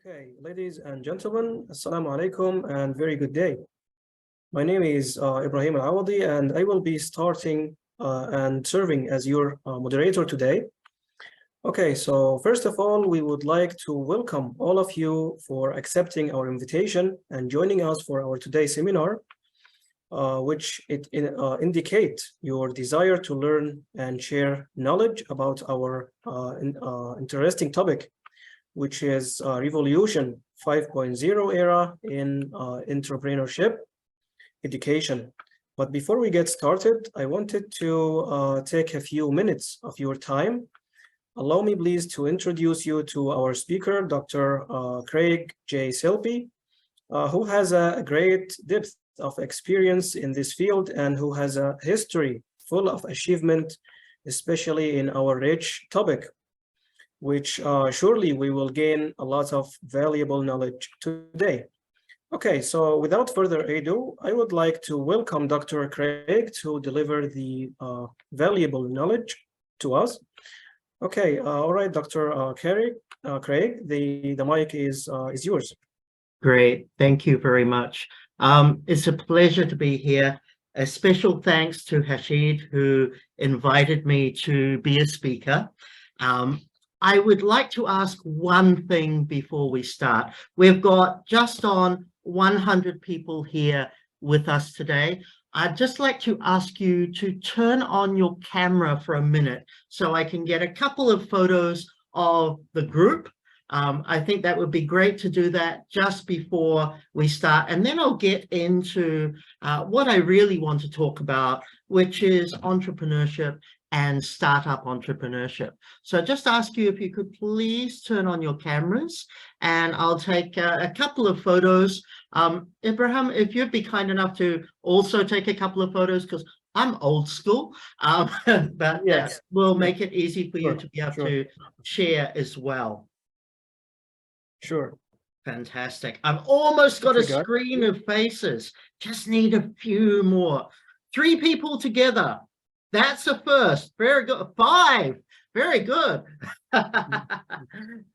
Okay, ladies and gentlemen, Assalamu alaikum and very good day. My name is Ibrahim Al-Awadi and I will be starting and serving as your moderator today. Okay, so first of all, we would like to welcome all of you for accepting our invitation and joining us for our today's seminar, which indicate your desire to learn and share knowledge about our interesting topic, which is Revolution 5.0 era in entrepreneurship education. But before we get started, I wanted to take a few minutes of your time. Allow me please to introduce you to our speaker, Dr. Craig J. Silpy, who has a great depth of experience in this field and who has a history full of achievement, especially in our rich topic, which surely we will gain a lot of valuable knowledge today. Okay, so without further ado, I would like to welcome Dr. Craig to deliver the valuable knowledge to us. Okay, all right, Dr. Craig, the mic is yours. Great, thank you very much. It's a pleasure to be here. A special thanks to Hashid, who invited me to be a speaker. I would like to ask one thing before we start. We've got just on 100 people here with us today. I'd just like to ask you to turn on your camera for a minute so I can get a couple of photos of the group. I think that would be great to do that just before we start. And then I'll get into what I really want to talk about, which is entrepreneurship and startup entrepreneurship. So just ask you if you could please turn on your cameras and I'll take a couple of photos. Ibrahim, if you'd be kind enough to also take a couple of photos, because I'm old school, but yes, we'll make it easy for you to be able to share as well. Sure. Fantastic. I've almost got a screen of faces. Just need a few more. 3 people together. That's a first. Very good. 5. Very good.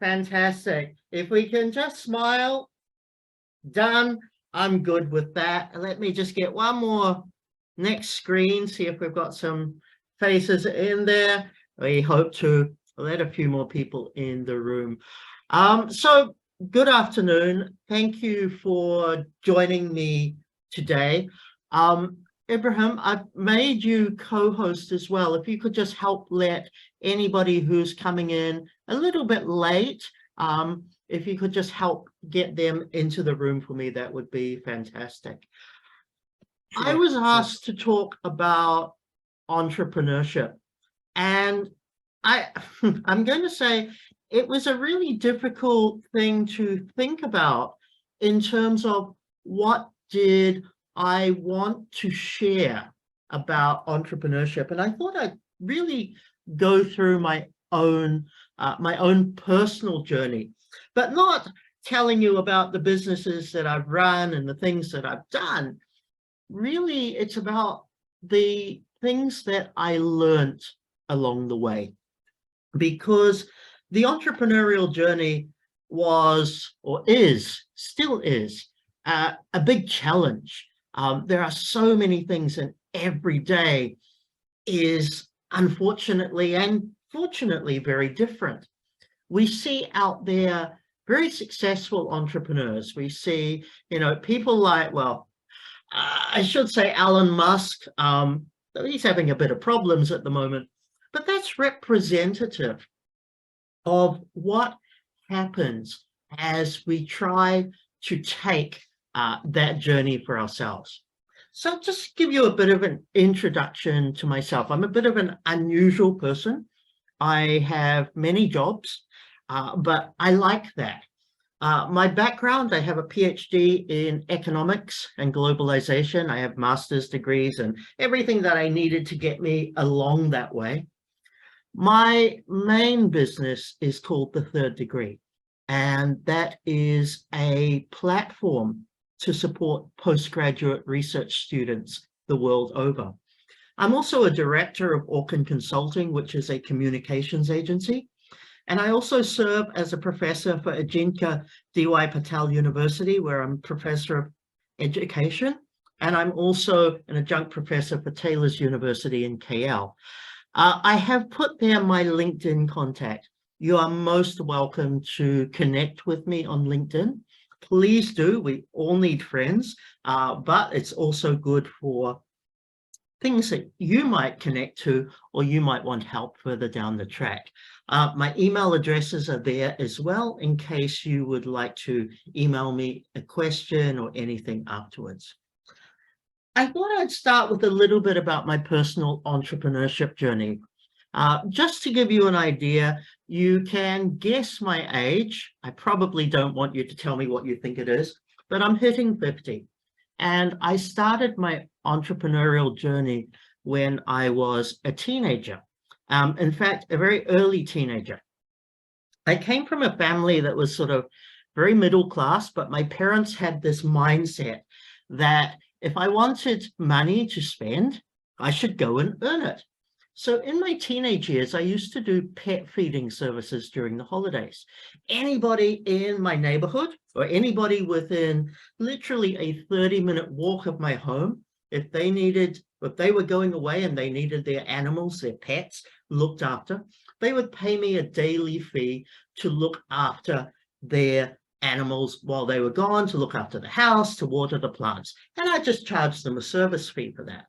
Fantastic. If we can just smile. Done. I'm good with that. Let me just get one more next screen. See if we've got some faces in there. We hope to let a few more people in the room. So good afternoon. Thank you for joining me today. Ibrahim, I've made you co-host as well. If you could just help let anybody who's coming in a little bit late, if you could just help get them into the room for me, that would be fantastic. Sure. I was asked to talk about entrepreneurship, and I'm going to say it was a really difficult thing to think about in terms of what did I want to share about entrepreneurship. And I thought I'd really go through my own personal journey, but not telling you about the businesses that I've run and the things that I've done. Really, it's about the things that I learned along the way, because the entrepreneurial journey was, or is, still is, a big challenge. There are so many things, and every day is unfortunately and fortunately very different. We see out there very successful entrepreneurs. We see, people like, well, I should say Elon Musk. He's having a bit of problems at the moment, but that's representative of what happens as we try to take that journey for ourselves. So just give you a bit of an introduction to myself. I'm a bit of an unusual person. I have many jobs, but I like that. My background, I have a PhD in economics and globalization. I have master's degrees and everything that I needed to get me along that way. My main business is called The Third Degree, and that is a platform to support postgraduate research students the world over. I'm also a director of Orkin Consulting, which is a communications agency. And I also serve as a professor for Ajinka D.Y. Patel University, where I'm professor of education. And I'm also an adjunct professor for Taylor's University in KL. I have put there my LinkedIn contact. You are most welcome to connect with me on LinkedIn. Please do. We all need friends, but it's also good for things that you might connect to or you might want help further down the track. My email addresses are there as well in case you would like to email me a question or anything afterwards. I thought I'd start with a little bit about my personal entrepreneurship journey. Just to give you an idea, you can guess my age. I probably don't want you to tell me what you think it is, but I'm hitting 50. And I started my entrepreneurial journey when I was a teenager. In fact, a very early teenager. I came from a family that was sort of very middle class, but my parents had this mindset that if I wanted money to spend, I should go and earn it. So in my teenage years, I used to do pet feeding services during the holidays. Anybody in my neighborhood or anybody within literally a 30-minute walk of my home, if they were going away and they needed their animals, their pets looked after, they would pay me a daily fee to look after their animals while they were gone, to look after the house, to water the plants. And I just charged them a service fee for that.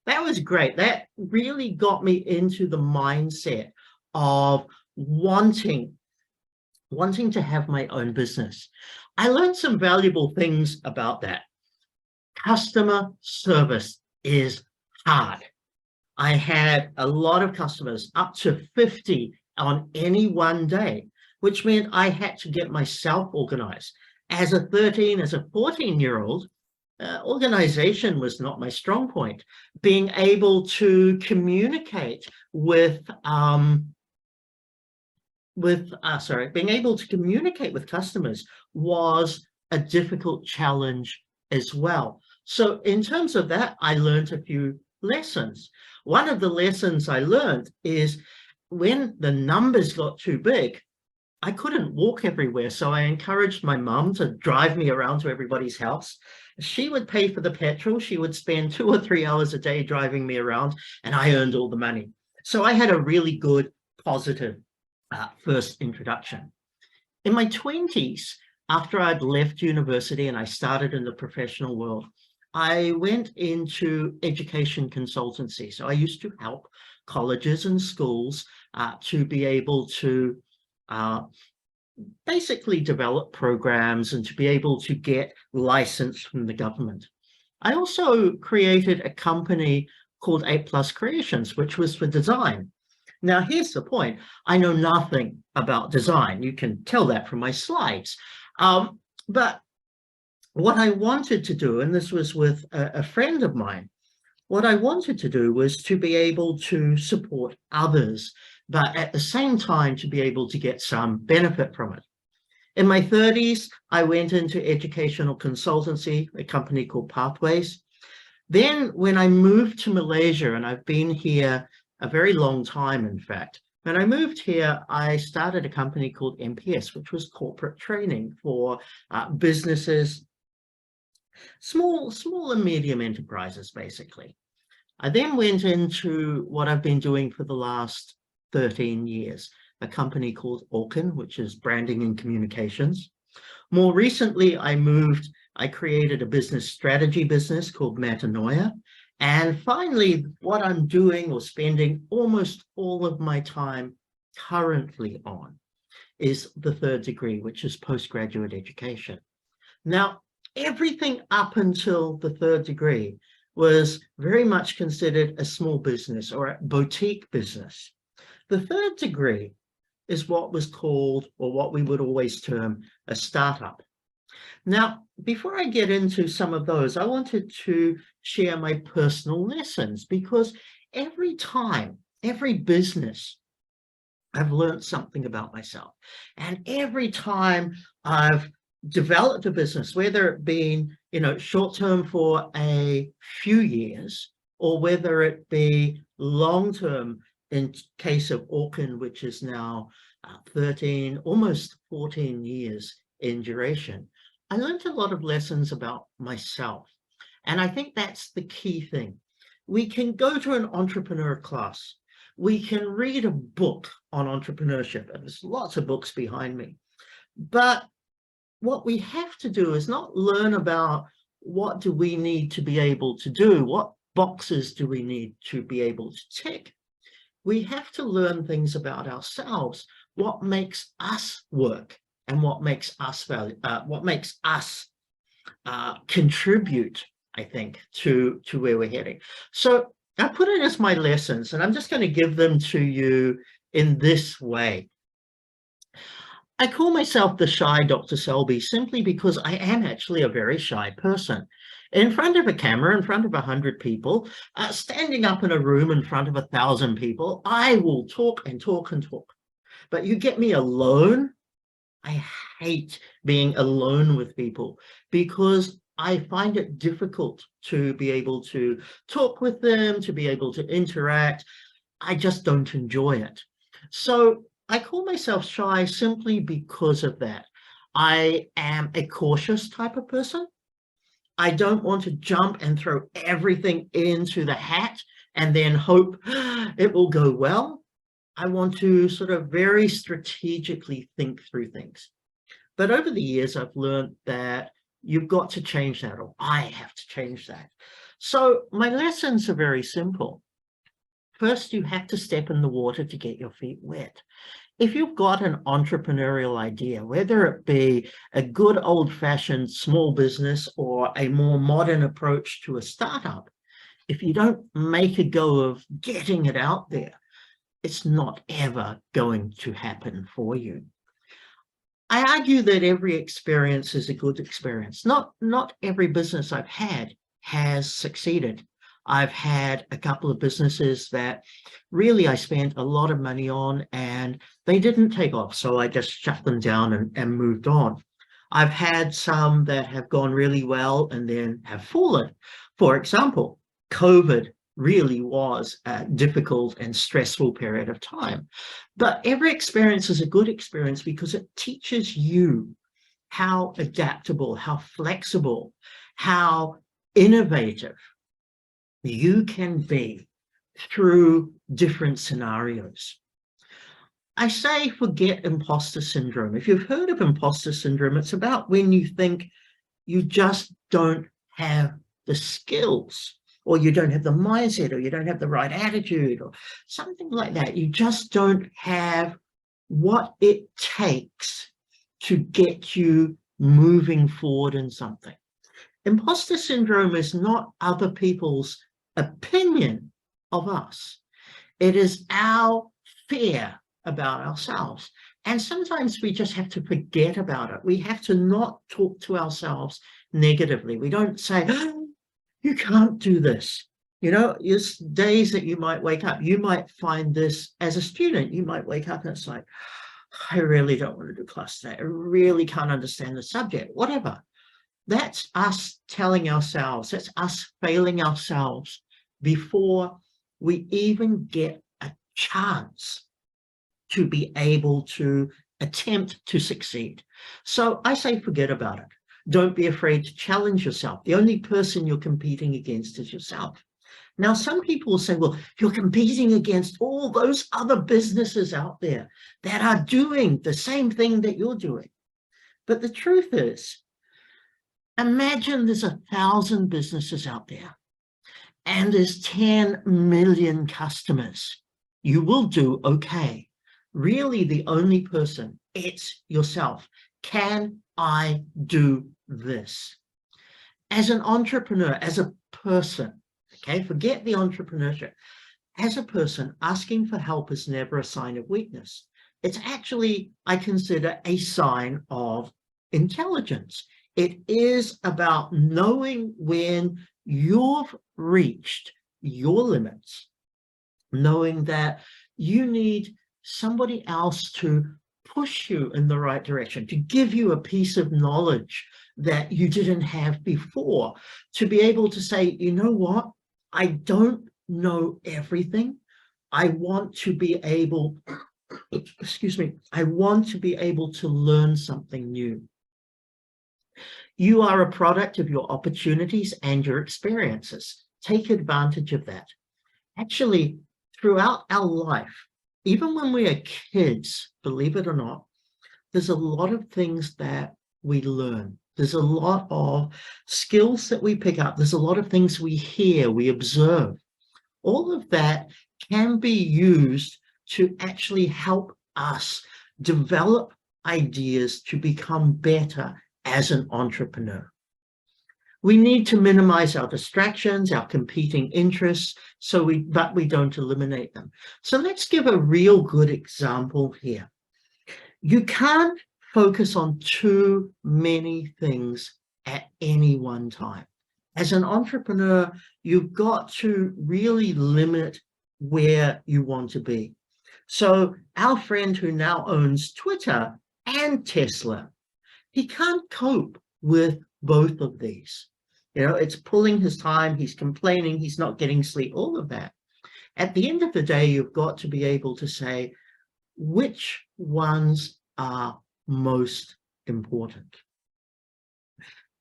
That was great. That really got me into the mindset of wanting to have my own business. I learned some valuable things about that. Customer service is hard. I had a lot of customers, up to 50 on any one day, which meant I had to get myself organized. As a 14-year-old, organization was not my strong point. Being able to communicate with customers was a difficult challenge as well. So in terms of that, I learned a few lessons. One of the lessons I learned is when the numbers got too big, I couldn't walk everywhere. So I encouraged my mum to drive me around to everybody's house. She would pay for the petrol. She would spend 2 or 3 hours a day driving me around, and I earned all the money. So I had a really good, positive first introduction. In my 20s, after I'd left university and I started in the professional world, I went into education consultancy. So I used to help colleges and schools to be able to basically develop programs and to be able to get license from the government. I also created a company called 8+ Creations, which was for design. Now, here's the point. I know nothing about design. You can tell that from my slides. But what I wanted to do, and this was with a friend of mine, what I wanted to do was to be able to support others, but at the same time to be able to get some benefit from it. In my 30s, I went into educational consultancy, a company called Pathways. Then when I moved to Malaysia, and I've been here a very long time, in fact, when I moved here, I started a company called MPS, which was corporate training for businesses, small and medium enterprises, basically. I then went into what I've been doing for the last 13 years, a company called Orkin, which is branding and communications. More recently, I created a business strategy business called Metanoia. And finally, what I'm doing or spending almost all of my time currently on is the 3rd degree, which is postgraduate education. Now, everything up until the 3rd degree was very much considered a small business or a boutique business. The 3rd degree is what was called, or what we would always term, a startup. Now, before I get into some of those, I wanted to share my personal lessons, because every time, every business, I've learned something about myself. And every time I've developed a business, whether it be, short-term for a few years, or whether it be long-term in case of Orkin, which is now 13, almost 14 years in duration, I learned a lot of lessons about myself. And I think that's the key thing. We can go to an entrepreneur class. We can read a book on entrepreneurship, and there's lots of books behind me. But what we have to do is not learn about what do we need to be able to do, what boxes do we need to be able to tick. We have to learn things about ourselves, what makes us work and what makes us contribute, I think, to where we're heading. So I put it as my lessons, and I'm just going to give them to you in this way. I call myself the shy Dr. Selby simply because I am actually a very shy person. In front of a camera, in front of 100 people, standing up in a room in front of 1,000 people, I will talk and talk and talk. But you get me alone, I hate being alone with people because I find it difficult to be able to talk with them, to be able to interact. I just don't enjoy it. So I call myself shy simply because of that. I am a cautious type of person. I don't want to jump and throw everything into the hat and then hope it will go well. I want to sort of very strategically think through things. But over the years, I've learned that you've got to change that, or I have to change that. So my lessons are very simple. First, you have to step in the water to get your feet wet. If you've got an entrepreneurial idea, whether it be a good old-fashioned small business or a more modern approach to a startup, if you don't make a go of getting it out there, it's not ever going to happen for you. I argue that every experience is a good experience. Not every business I've had has succeeded. I've had a couple of businesses that really I spent a lot of money on and they didn't take off. So I just shut them down and moved on. I've had some that have gone really well and then have fallen. For example, COVID really was a difficult and stressful period of time. But every experience is a good experience because it teaches you how adaptable, how flexible, how innovative you can be through different scenarios. I say forget imposter syndrome. If you've heard of imposter syndrome, it's about when you think you just don't have the skills, or you don't have the mindset, or you don't have the right attitude, or something like that. You just don't have what it takes to get you moving forward in something. Imposter syndrome is not other people's opinion of us. It is our fear about ourselves. And sometimes we just have to forget about it. We have to not talk to ourselves negatively. We don't say, oh, you can't do this. You know, there's days that you might wake up. You might find this as a student. You might wake up and it's like, I really don't want to do class today. I really can't understand the subject, whatever. That's us telling ourselves, that's us failing ourselves before we even get a chance to be able to attempt to succeed. So I say forget about it. Don't be afraid to challenge yourself. The only person you're competing against is yourself. Now, some people will say, well, you're competing against all those other businesses out there that are doing the same thing that you're doing. But the truth is, imagine there's 1,000 businesses out there and there's 10 million customers. You will do okay. Really, the only person, it's yourself. Can I do this? As an entrepreneur, as a person, okay, forget the entrepreneurship. As a person, asking for help is never a sign of weakness. It's actually, I consider, a sign of intelligence. It is about knowing when you've reached your limits, knowing that you need somebody else to push you in the right direction, to give you a piece of knowledge that you didn't have before, to be able to say, you know what, I don't know everything. I want to be able excuse me, I want to be able to learn something new. You are a product of your opportunities and your experiences. Take advantage of that. Actually, throughout our life, even when we are kids, believe it or not, there's a lot of things that we learn. There's a lot of skills that we pick up. There's a lot of things we hear, we observe. All of that can be used to actually help us develop ideas to become better as an entrepreneur. We need to minimize our distractions, our competing interests, but we don't eliminate them. So let's give a real good example here. You can't focus on too many things at any one time. As an entrepreneur, you've got to really limit where you want to be. So our friend who now owns Twitter and Tesla, he can't cope with both of these. You know, it's pulling his time, he's complaining, he's not getting sleep, all of that. At the end of the day, you've got to be able to say, which ones are most important?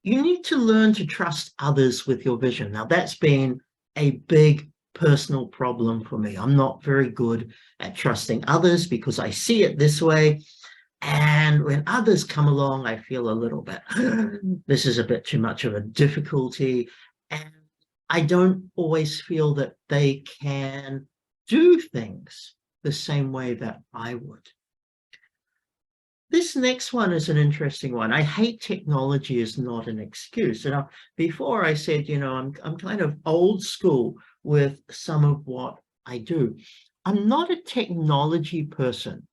You need to learn to trust others with your vision. Now, that's been a big personal problem for me. I'm not very good at trusting others because I see it this way. And when others come along, I feel a little bit, this is a bit too much of a difficulty. And I don't always feel that they can do things the same way that I would. This next one is an interesting one. I hate technology is not an excuse. And before I said, you know, I'm kind of old school with some of what I do. I'm not a technology person,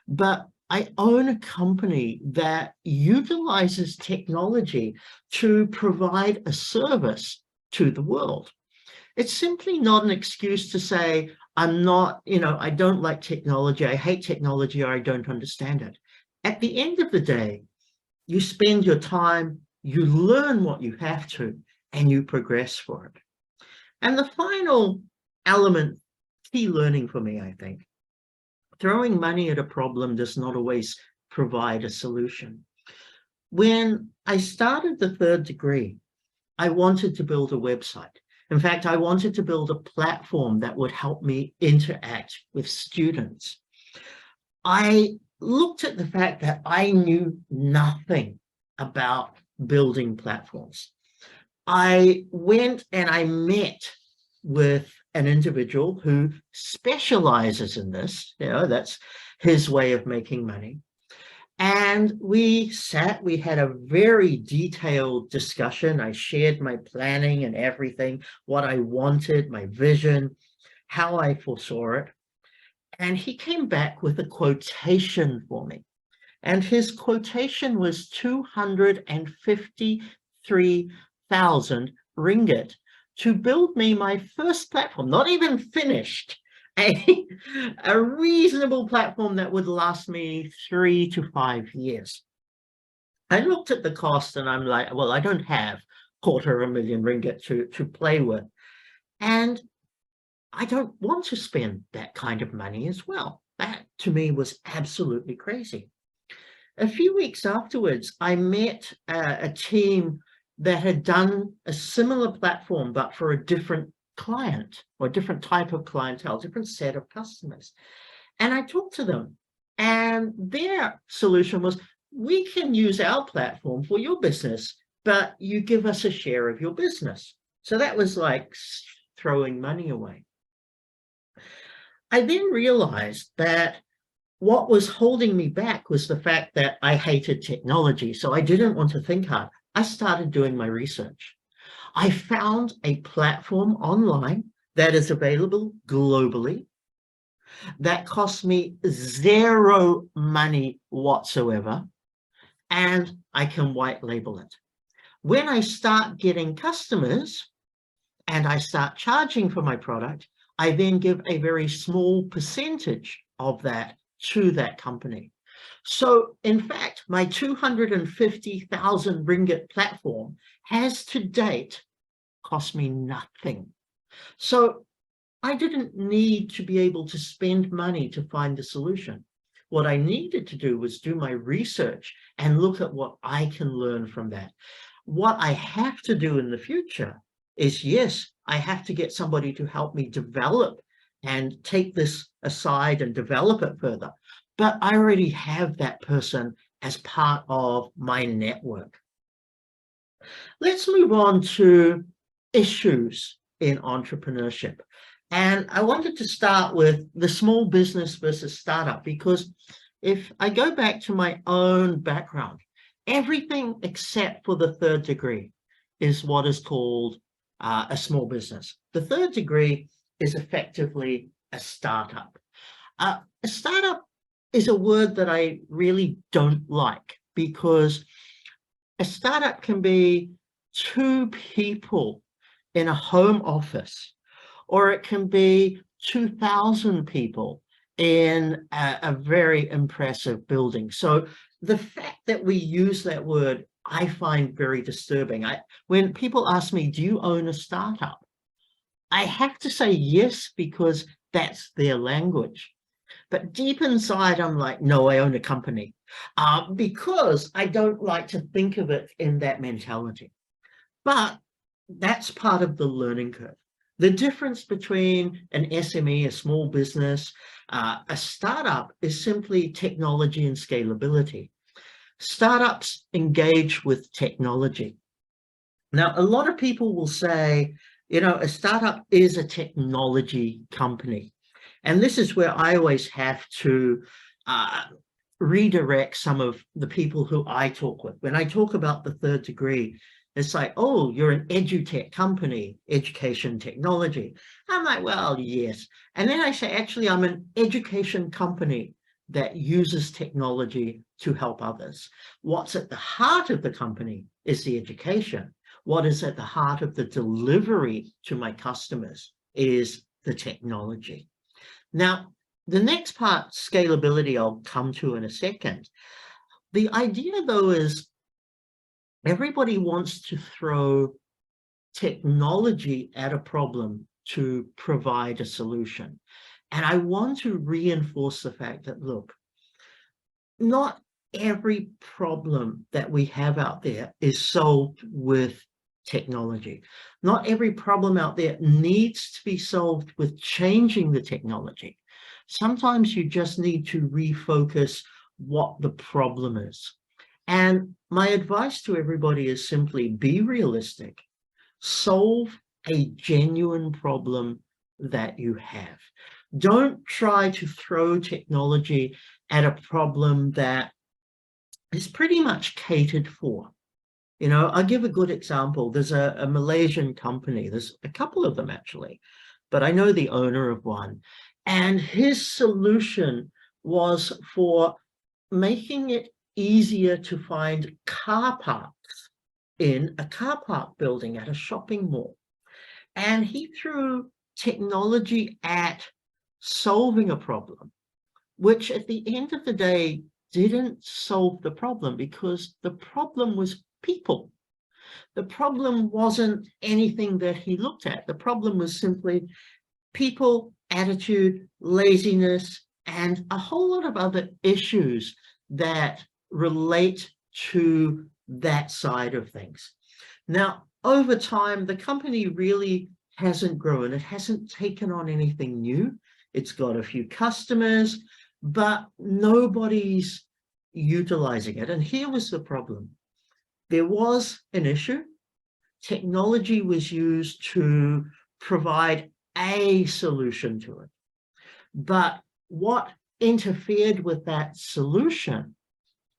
but I own a company that utilizes technology to provide a service to the world. It's simply not an excuse to say, I'm not, you know, I don't like technology, I hate technology, or I don't understand it. At the end of the day, you spend your time, you learn what you have to, and you progress for it. And the final element, key learning for me, I think, throwing money at a problem does not always provide a solution. When I started the third degree, I wanted to build a website. In fact, I wanted to build a platform that would help me interact with students. I looked at the fact that I knew nothing about building platforms. I went and I met with an individual who specializes in this. You know, that's his way of making money. And we sat, we had a very detailed discussion. I shared my planning and everything, what I wanted, my vision, how I foresaw it. And he came back with a quotation for me. And his quotation was 253,000 ringgit to build me my first platform, not even finished, a reasonable platform that would last me 3 to 5 years. I looked at the cost and I'm like, well, I don't have 250,000 ringgit to play with. And I don't want to spend that kind of money as well. That to me was absolutely crazy. A few weeks afterwards, I met a team that had done a similar platform, but for a different client or a different type of clientele, different set of customers. And I talked to them, and their solution was, we can use our platform for your business, but you give us a share of your business. So that was like throwing money away. I then realized that what was holding me back was the fact that I hated technology. So I didn't want to think hard. I started doing my research. I found a platform online that is available globally that cost me zero money whatsoever, and I can white label it. When I start getting customers and I start charging for my product, I then give a very small percentage of that to that company. So in fact, my 250,000 ringgit platform has to date cost me nothing. So I didn't need to be able to spend money to find the solution. What I needed to do was do my research and look at what I can learn from that. What I have to do in the future is, yes, I have to get somebody to help me develop and take this aside and develop it further. But I already have that person as part of my network. Let's move on to issues in entrepreneurship. And I wanted to start with the small business versus startup, because if I go back to my own background, everything except for the third degree is what is called a small business. The third degree is effectively a startup. A startup is a word that I really don't like, because a startup can be two people in a home office, or it can be 2,000 people in a very impressive building. So the fact that we use that word, I find very disturbing. When people ask me, do you own a startup? I have to say yes, because that's their language. But deep inside, I'm like, no, I own a company, because I don't like to think of it in that mentality. But that's part of the learning curve. The difference between an SME, a small business, a startup is simply technology and scalability. Startups engage with technology. Now, a lot of people will say, you know, a startup is a technology company. And this is where I always have to redirect some of the people who I talk with. When I talk about the third degree, it's like, oh, you're an edutech company, education technology. I'm like, well, yes. And then I say, actually, I'm an education company that uses technology to help others. What's at the heart of the company is the education. What is at the heart of the delivery to my customers is the technology. Now, the next part, scalability, I'll come to in a second. The idea, though, is everybody wants to throw technology at a problem to provide a solution. And I want to reinforce the fact that, look, not every problem that we have out there is solved with technology. Not every problem out there needs to be solved with changing the technology. Sometimes you just need to refocus what the problem is. And my advice to everybody is simply be realistic, solve a genuine problem that you have. Don't try to throw technology at a problem that is pretty much catered for. You know, I'll give a good example. There's a Malaysian company, there's a couple of them actually, but I know the owner of one, and his solution was for making it easier to find car parks in a car park building at a shopping mall. And he threw technology at solving a problem, which at the end of the day didn't solve the problem, because the problem was people. The problem wasn't anything that he looked at. The problem was simply people, attitude, laziness, and a whole lot of other issues that relate to that side of things. Now, over time, the company really hasn't grown. It hasn't taken on anything new. It's got a few customers, but nobody's utilizing it. And here was the problem. There was an issue. Technology was used to provide a solution to it. But what interfered with that solution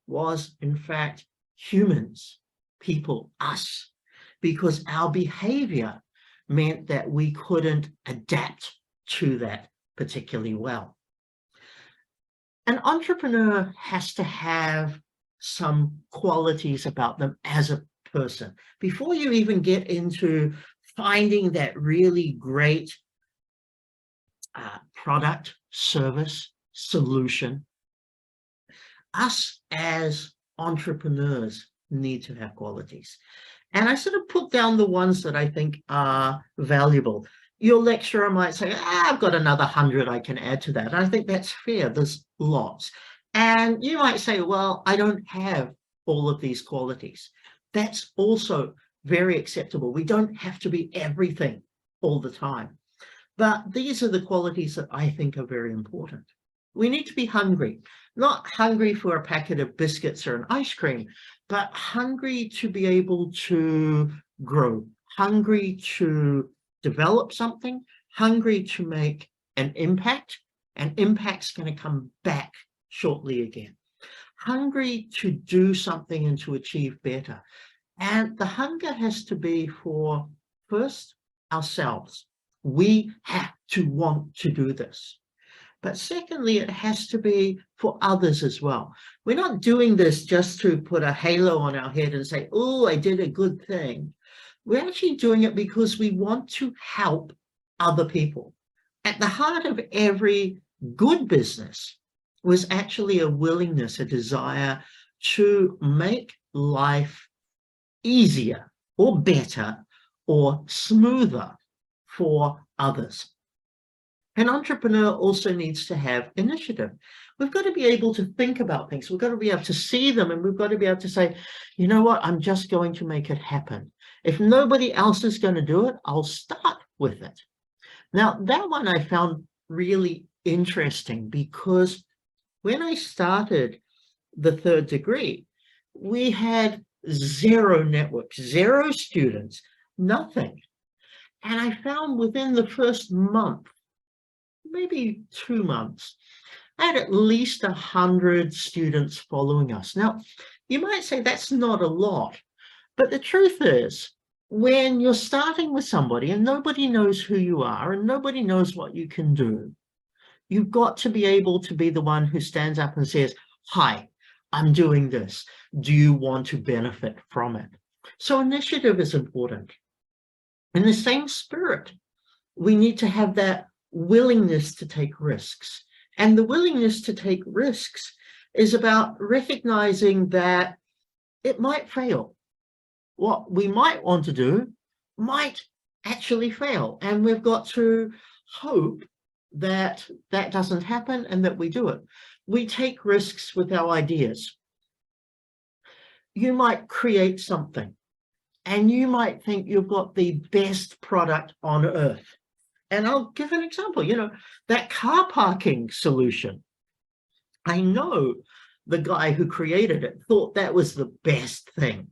was, in fact, humans, people, us, because our behavior meant that we couldn't adapt to that particularly well. An entrepreneur has to have some qualities about them as a person. Before you even get into finding that really great product, service, solution, us as entrepreneurs need to have qualities. And I sort of put down the ones that I think are valuable. Your lecturer might say, I've got another 100 I can add to that. And I think that's fair. There's lots. And you might say, well, I don't have all of these qualities. That's also very acceptable. We don't have to be everything all the time. But these are the qualities that I think are very important. We need to be hungry, not hungry for a packet of biscuits or an ice cream, but hungry to be able to grow, hungry to develop something, hungry to make an impact, and impact's going to come back shortly again. Hungry to do something and to achieve better. And the hunger has to be for, first, ourselves. We have to want to do this. But secondly, it has to be for others as well. We're not doing this just to put a halo on our head and say, oh, I did a good thing. We're actually doing it because we want to help other people. At the heart of every good business was actually a willingness, a desire to make life easier or better or smoother for others. An entrepreneur also needs to have initiative. We've got to be able to think about things. We've got to be able to see them, and we've got to be able to say, you know what, I'm just going to make it happen. If nobody else is going to do it, I'll start with it. Now, that one I found really interesting because when I started the third degree, we had zero networks, zero students, nothing. And I found within the first month, maybe 2 months, I had at least 100 students following us. Now, you might say that's not a lot, but the truth is, when you're starting with somebody and nobody knows who you are and nobody knows what you can do, you've got to be able to be the one who stands up and says, hi, I'm doing this. Do you want to benefit from it? So initiative is important. In the same spirit, we need to have that willingness to take risks. And the willingness to take risks is about recognizing that it might fail. What we might want to do might actually fail. And we've got to hope that that doesn't happen and that we do it. We take risks with our ideas. You might create something and you might think you've got the best product on earth. And I'll give an example, that car parking solution. I know the guy who created it thought that was the best thing.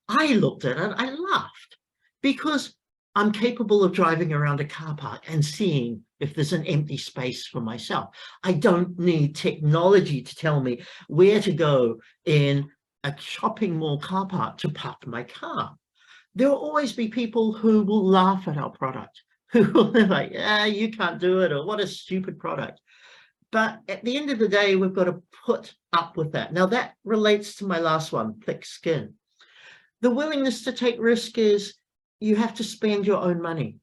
I looked at it and I laughed because I'm capable of driving around a car park and seeing if there's an empty space for myself. I don't need technology to tell me where to go in a shopping mall car park to park my car. There will always be people who will laugh at our product, who will be like, you can't do it, or what a stupid product. But at the end of the day, we've got to put up with that. Now that relates to my last one, thick skin. The willingness to take risk is you have to spend your own money.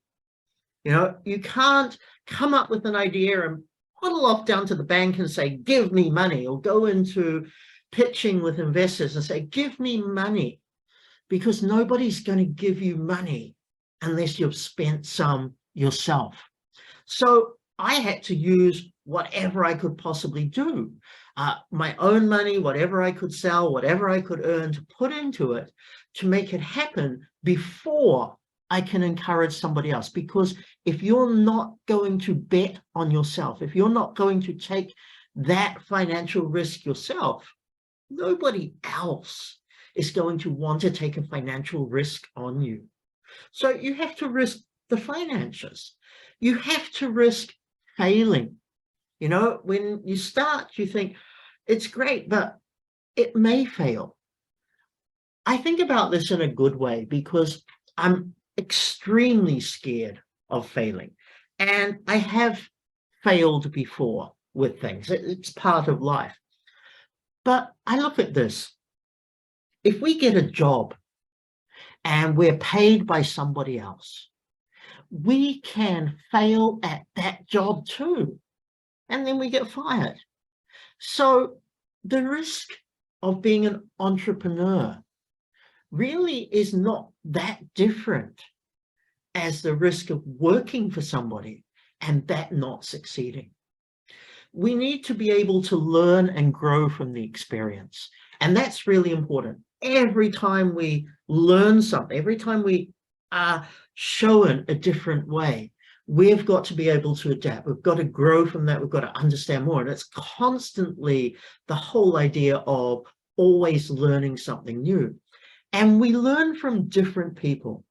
You can't come up with an idea and waddle off down to the bank and say, give me money, or go into pitching with investors and say, give me money, because nobody's going to give you money unless you've spent some yourself. So I had to use whatever I could possibly do, my own money, whatever I could sell, whatever I could earn, to put into it to make it happen before I can encourage somebody else. Because if you're not going to bet on yourself, if you're not going to take that financial risk yourself, nobody else is going to want to take a financial risk on you. So you have to risk the finances. You have to risk failing. When you start, you think it's great, but it may fail. I think about this in a good way because I'm extremely scared of failing. And I have failed before with things. It's part of life. But I look at this. If we get a job and we're paid by somebody else, we can fail at that job too. And then we get fired. So the risk of being an entrepreneur really is not that different as the risk of working for somebody and that not succeeding. we need to be able to learn and grow from the experience. And that's really important. Every time we learn something, every time we are shown a different way, we've got to be able to adapt. We've got to grow from that. We've got to understand more. And it's constantly the whole idea of always learning something new. And we learn from different people.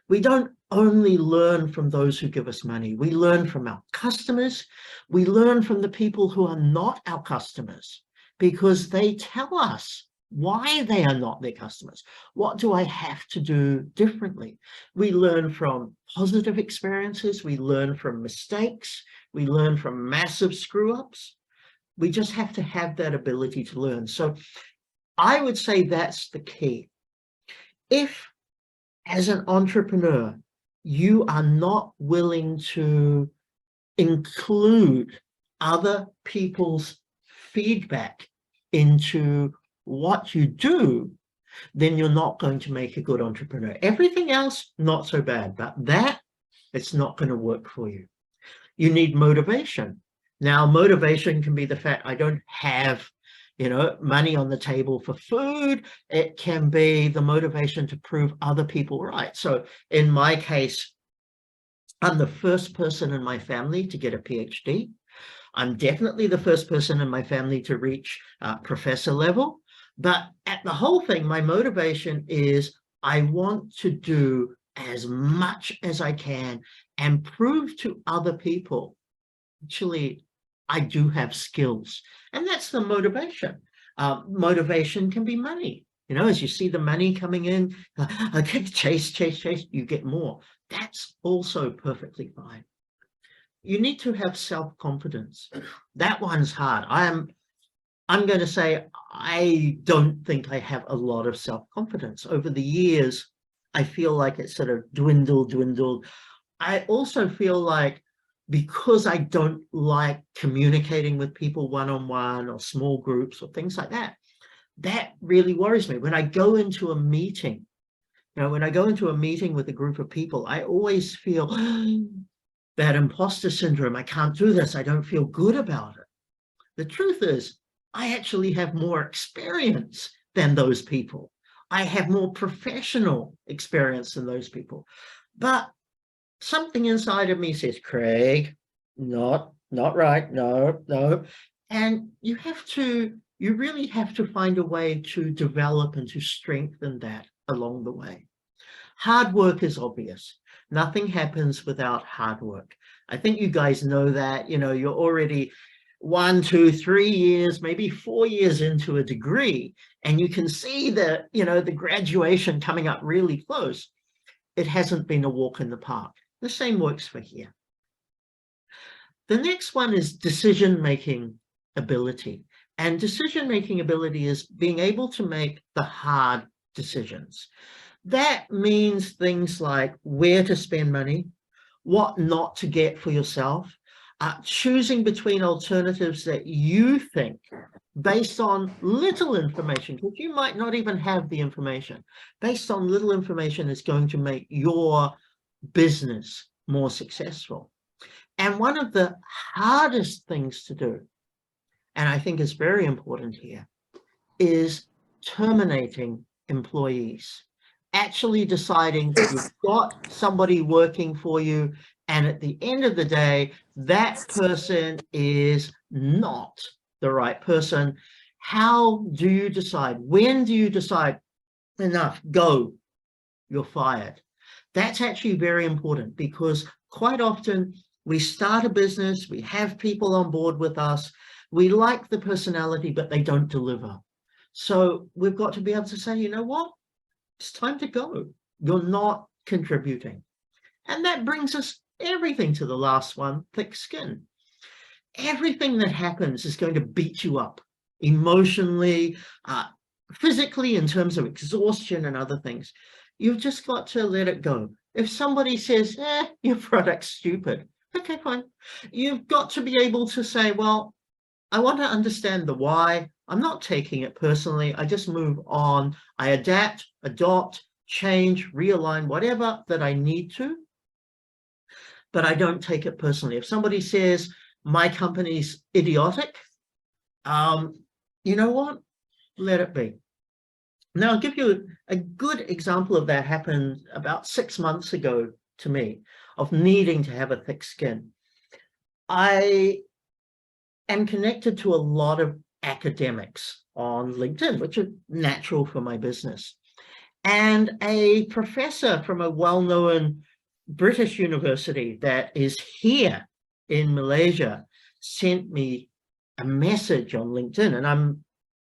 We don't only learn from those who give us money. We learn from our customers. We learn from the people who are not our customers, because they tell us why they are not their customers. What do I have to do differently? We learn from positive experiences. We learn from mistakes. We learn from massive screw-ups. We just have to have that ability to learn. So I would say that's the key. If, as an entrepreneur, you are not willing to include other people's feedback into what you do, then you're not going to make a good entrepreneur. Everything else, not so bad, but that, it's not going to work for you. You need motivation. Now, motivation can be the fact I don't have, money on the table for food. It can be the motivation to prove other people right. So in my case, I'm the first person in my family to get a PhD. I'm definitely the first person in my family to reach professor level. But at the whole thing, my motivation is I want to do as much as I can and prove to other people, actually, I do have skills. And that's the motivation. Motivation can be money. As you see the money coming in, okay, chase, you get more. That's also perfectly fine. You need to have self-confidence. That one's hard. I'm going to say I don't think I have a lot of self-confidence. Over the years, I feel like it's sort of dwindled. I also feel like because I don't like communicating with people one-on-one or small groups or things like that, that really worries me. When I go into a meeting, when I go into a meeting with a group of people, I always feel that imposter syndrome. I can't do this. I don't feel good about it. The truth is, I actually have more experience than those people. I have more professional experience than those people. But something inside of me says, Craig, not right, no. And you really have to find a way to develop and to strengthen that along the way. Hard work is obvious. Nothing happens without hard work. I think you guys know that, you're already 1, 2, 3 years, maybe 4 years into a degree, and you can see that, the graduation coming up really close. It hasn't been a walk in the park. The same works for here. The next one is decision-making ability. And decision-making ability is being able to make the hard decisions. That means things like where to spend money, what not to get for yourself, choosing between alternatives that you think, based on little information, because you might not even have the information, based on little information is going to make your business more successful. And one of the hardest things to do, and I think is very important here, is terminating employees. Actually deciding you've got somebody working for you, and at the end of the day, that person is not the right person. How do you decide? When do you decide, enough, go, you're fired? That's actually very important, because quite often we start a business, we have people on board with us, we like the personality, but they don't deliver. So we've got to be able to say, you know what? It's time to go. You're not contributing. And that brings us everything to the last one, thick skin. Everything that happens is going to beat you up emotionally, physically, in terms of exhaustion and other things. You've just got to let it go. If somebody says, your product's stupid, okay, fine. You've got to be able to say, well, I want to understand the why. I'm not taking it personally. I just move on. I adapt, adopt, change, realign, whatever that I need to, but I don't take it personally. If somebody says, my company's idiotic, you know what? Let it be. Now, I'll give you a good example of that. Happened about 6 months ago to me, of needing to have a thick skin. I am connected to a lot of academics on LinkedIn, which is natural for my business. And a professor from a well-known British university that is here in Malaysia sent me a message on LinkedIn, and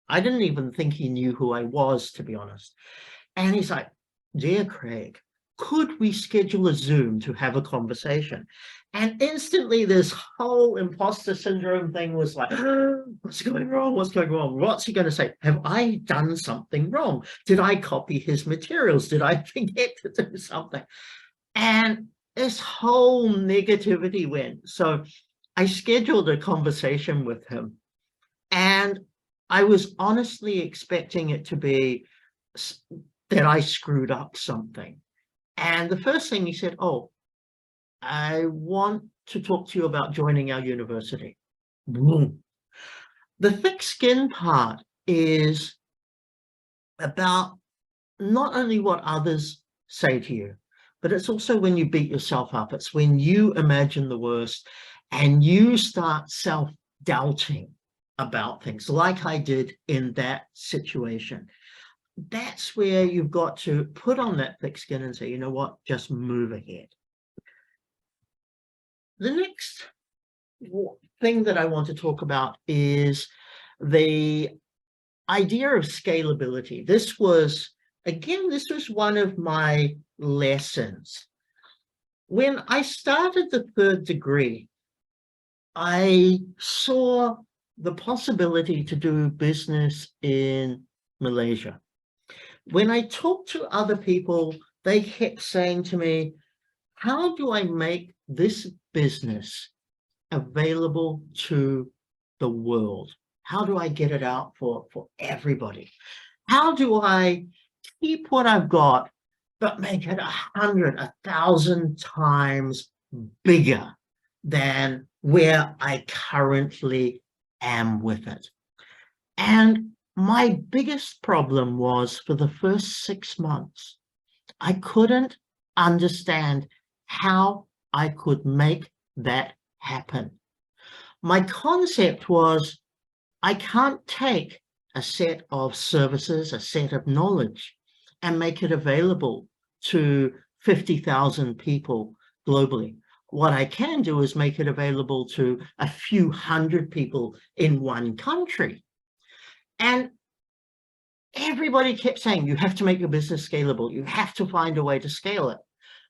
I didn't even think he knew who I was, to be honest. And he's like, "Dear Craig, could we schedule a Zoom to have a conversation?" And instantly this whole imposter syndrome thing was like, what's going wrong? What's going wrong? What's he going to say? Have I done something wrong? Did I copy his materials? Did I forget to do something? And this whole negativity went. So I scheduled a conversation with him, and I was honestly expecting it to be that I screwed up something. And the first thing he said, "Oh, I want to talk to you about joining our university." Boom. The thick skin part is about not only what others say to you, but it's also when you beat yourself up. It's when you imagine the worst and you start self-doubting about things, like I did in that situation. That's where you've got to put on that thick skin and say, you know what, just move ahead. The next thing that I want to talk about is the idea of scalability. This was one of my lessons. When I started the third degree, I saw the possibility to do business in Malaysia. When I talked to other people, they kept saying to me, "How do I make this business available to the world? How do I get it out for everybody? How do I keep what I've got, but make it 100, 1,000 times bigger than where I currently am with it?" And my biggest problem was, for the first 6 months, I couldn't understand how I could make that happen. My concept was, I can't take a set of services, a set of knowledge, and make it available to 50,000 people globally. What I can do is make it available to a few hundred people in one country. And everybody kept saying, you have to make your business scalable. You have to find a way to scale it.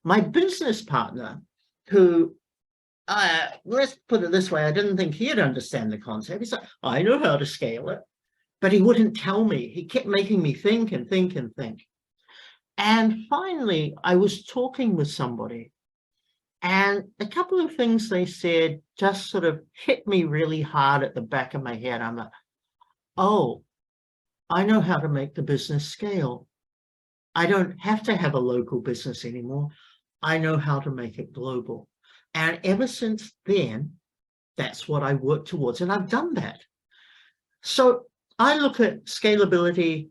My business partner, who, let's put it this way, I didn't think he'd understand the concept. He's like, "I know how to scale it," but he wouldn't tell me. He kept making me think and think and think. And finally, I was talking with somebody, and a couple of things they said just sort of hit me really hard at the back of my head. I'm like, "Oh, I know how to make the business scale. I don't have to have a local business anymore. I know how to make it global." And ever since then, that's what I work towards, and I've done that. So I look at scalability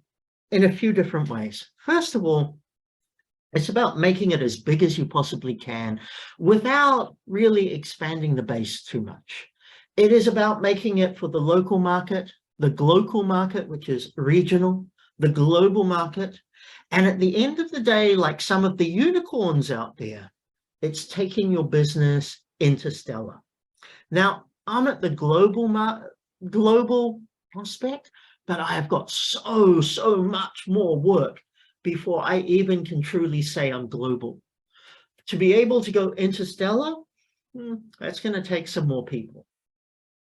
in a few different ways. First of all, it's about making it as big as you possibly can without really expanding the base too much. It is about making it for the local market, the global market, which is regional, the global market. And at the end of the day, like some of the unicorns out there, it's taking your business interstellar. Now, I'm at the global aspect, but I have got so much more work before I even can truly say I'm global. To be able to go interstellar, that's going to take some more people.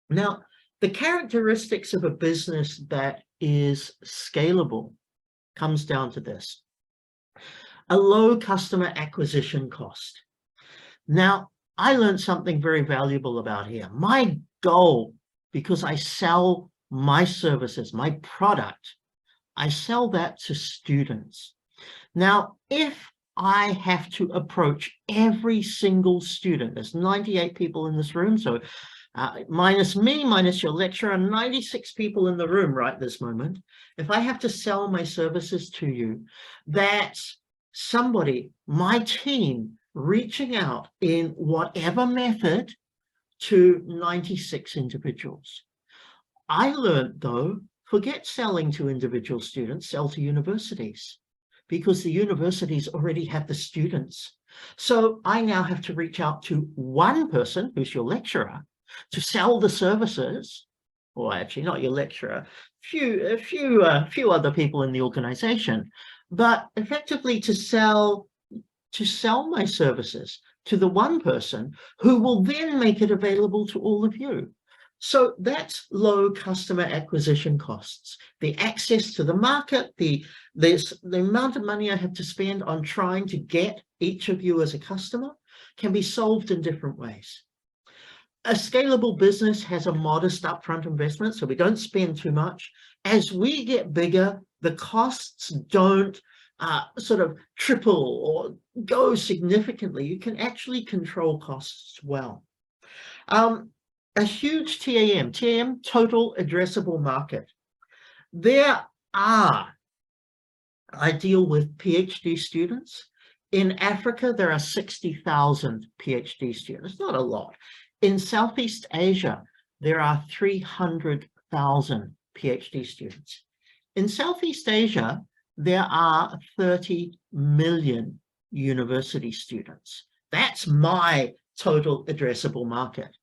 Now, the characteristics of a business that is scalable comes down to this: a low customer acquisition cost. Now, I learned something very valuable about here. My goal, because I sell my services, my product, I sell that to students. Now, if I have to approach every single student, there's 98 people in this room, so minus me, minus your lecturer, 96 people in the room right this moment. If I have to sell my services to you, that's somebody, my team, reaching out in whatever method to 96 individuals. I learned, though, forget selling to individual students, sell to universities, because the universities already have the students. So I now have to reach out to one person, who's your lecturer, to sell the services, or actually not your lecturer, a few other people in the organization, but effectively to sell my services to the one person who will then make it available to all of you. So that's low customer acquisition costs. The access to the market, the amount of money I have to spend on trying to get each of you as a customer can be solved in different ways. A scalable business has a modest upfront investment, so we don't spend too much. As we get bigger, the costs don't sort of triple or go significantly. You can actually control costs well. A huge TAM, total addressable market. There are, I deal with PhD students. In Africa, there are 60,000 PhD students, not a lot. In Southeast Asia, there are 300,000 PhD students. In Southeast Asia, there are 30 million university students. That's my total addressable market.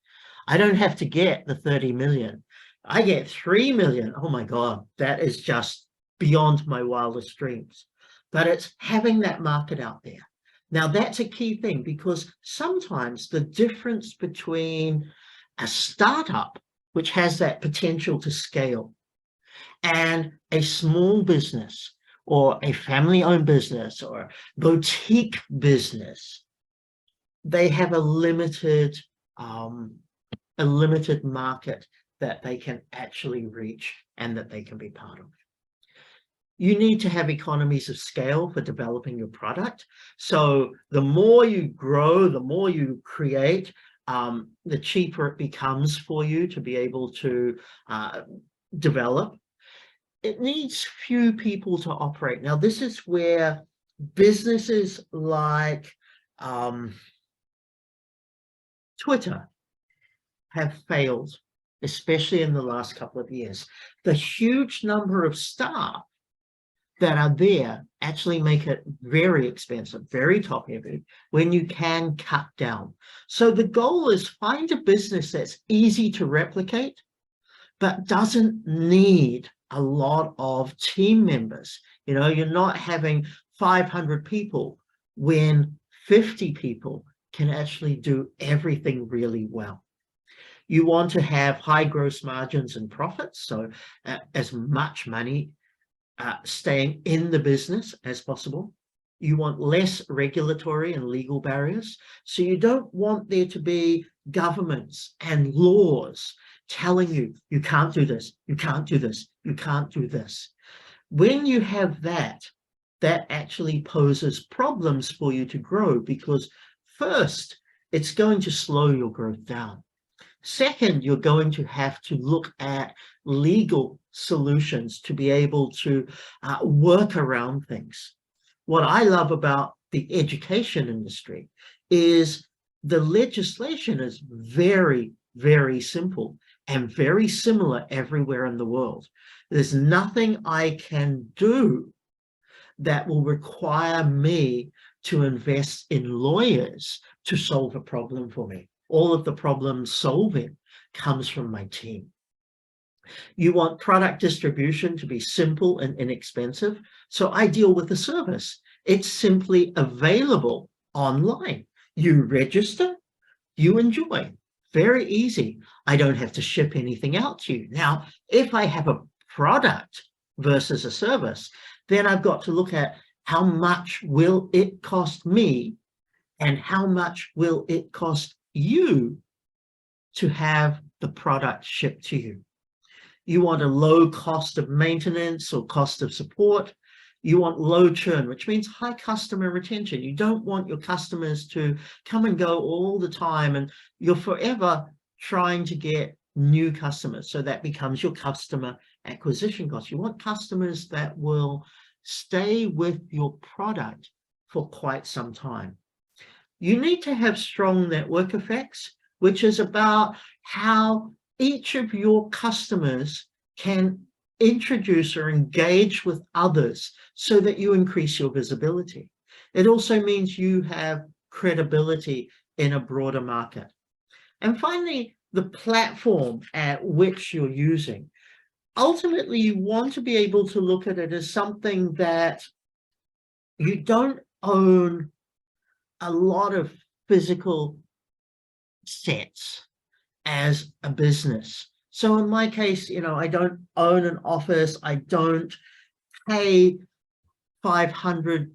I don't have to get the 30 million. I get 3 million. Oh my God, that is just beyond my wildest dreams. But it's having that market out there. Now, that's a key thing, because sometimes the difference between a startup, which has that potential to scale, and a small business or a family-owned business or boutique business, they have a limited market that they can actually reach and that they can be part of. You need to have economies of scale for developing your product. So the more you grow, the more you create, the cheaper it becomes for you to be able to develop. It needs few people to operate. Now, this is where businesses like Twitter have failed, especially in the last couple of years. The huge number of staff that are there actually make it very expensive, very top heavy, when you can cut down. So the goal is find a business that's easy to replicate, but doesn't need a lot of team members. You know, you're not having 500 people when 50 people can actually do everything really well. You want to have high gross margins and profits, so as much money staying in the business as possible. You want less regulatory and legal barriers. So you don't want there to be governments and laws telling you, you can't do this, you can't do this, you can't do this. When you have that, that actually poses problems for you to grow, because first, it's going to slow your growth down. Second, you're going to have to look at legal solutions to be able to work around things. What I love about the education industry is the legislation is very, very simple and very similar everywhere in the world. There's nothing I can do that will require me to invest in lawyers to solve a problem for me. All of the problem solving comes from my team. You want product distribution to be simple and inexpensive. So I deal with the service. It's simply available online. You register, you enjoy. Very easy. I don't have to ship anything out to you. Now, if I have a product versus a service, then I've got to look at how much will it cost me and how much will it cost you to have the product shipped to you. You want a low cost of maintenance or cost of support. You want low churn, which means high customer retention. You don't want your customers to come and go all the time, and you're forever trying to get new customers. So that becomes your customer acquisition cost. You want customers that will stay with your product for quite some time. You need to have strong network effects, which is about how each of your customers can introduce or engage with others so that you increase your visibility. It also means you have credibility in a broader market. And finally, the platform at which you're using. Ultimately, you want to be able to look at it as something that you don't own a lot of physical sets as a business. So in my case, I don't own an office. I don't pay 500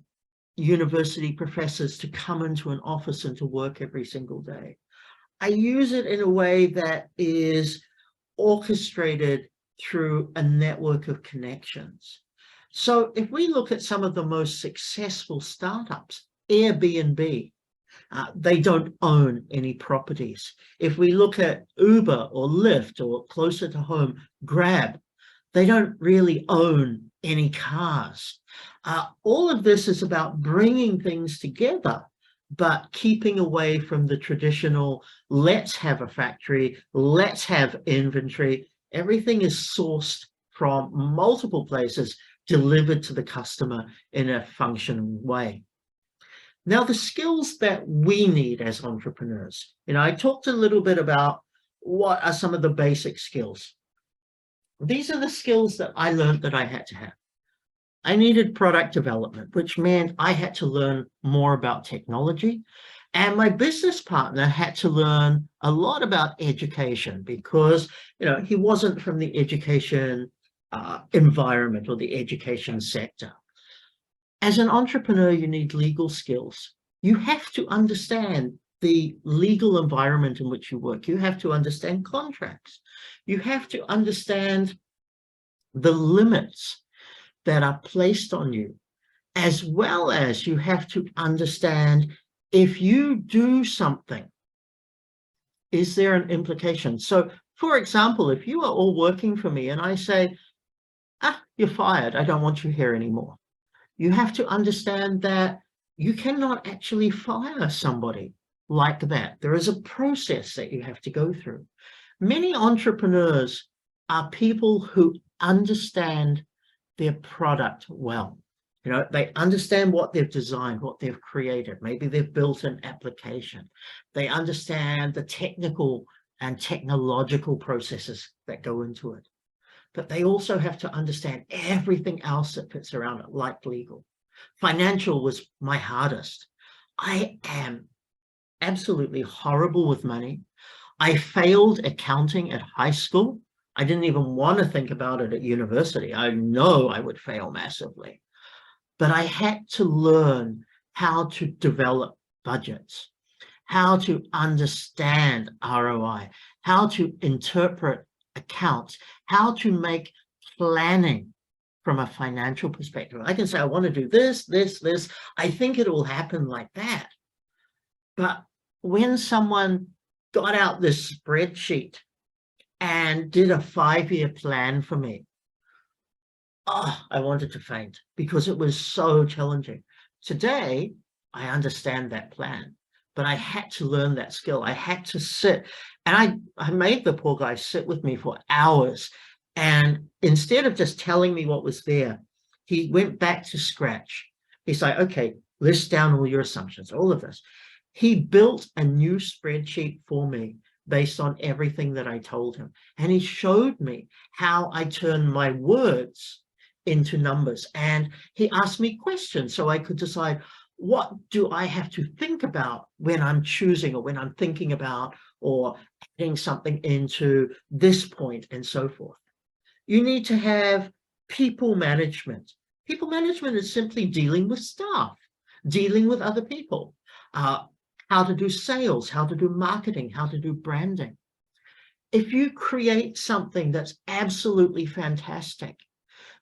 university professors to come into an office and to work every single day. I use it in a way that is orchestrated through a network of connections. So if we look at some of the most successful startups, Airbnb, they don't own any properties. If we look at Uber or Lyft, or closer to home, Grab, they don't really own any cars. All of this is about bringing things together, but keeping away from the traditional, let's have a factory, let's have inventory. Everything is sourced from multiple places, delivered to the customer in a functioning way. Now, the skills that we need as entrepreneurs, I talked a little bit about what are some of the basic skills. These are the skills that I learned that I had to have. I needed product development, which meant I had to learn more about technology. And my business partner had to learn a lot about education because, he wasn't from the education environment or the education sector. As an entrepreneur, you need legal skills. You have to understand the legal environment in which you work. You have to understand contracts. You have to understand the limits that are placed on you, as well as you have to understand if you do something, is there an implication? So, for example, if you are all working for me and I say, you're fired, I don't want you here anymore. You have to understand that you cannot actually fire somebody like that. There is a process that you have to go through. Many entrepreneurs are people who understand their product well. They understand what they've designed, what they've created. Maybe they've built an application. They understand the technical and technological processes that go into it. But they also have to understand everything else that fits around it, like legal. Financial was my hardest. I am absolutely horrible with money. I failed accounting at high school. I didn't even want to think about it at university. I know I would fail massively. But I had to learn how to develop budgets, how to understand ROI, how to interpret accounts, how to make planning from a financial perspective. I can say, I want to do this, this, this. I think it will happen like that. But when someone got out this spreadsheet and did a 5-year plan for me, I wanted to faint because it was so challenging. Today, I understand that plan, but I had to learn that skill. I had to sit, and I made the poor guy sit with me for hours. And instead of just telling me what was there, he went back to scratch. He's like, okay, list down all your assumptions, all of this. He built a new spreadsheet for me based on everything that I told him. And he showed me how I turn my words into numbers. And he asked me questions so I could decide, what do I have to think about when I'm choosing or when I'm thinking about or adding something into this point and so forth. You need to have people management. People management is simply dealing with staff, dealing with other people, how to do sales, how to do marketing, how to do branding. If you create something that's absolutely fantastic,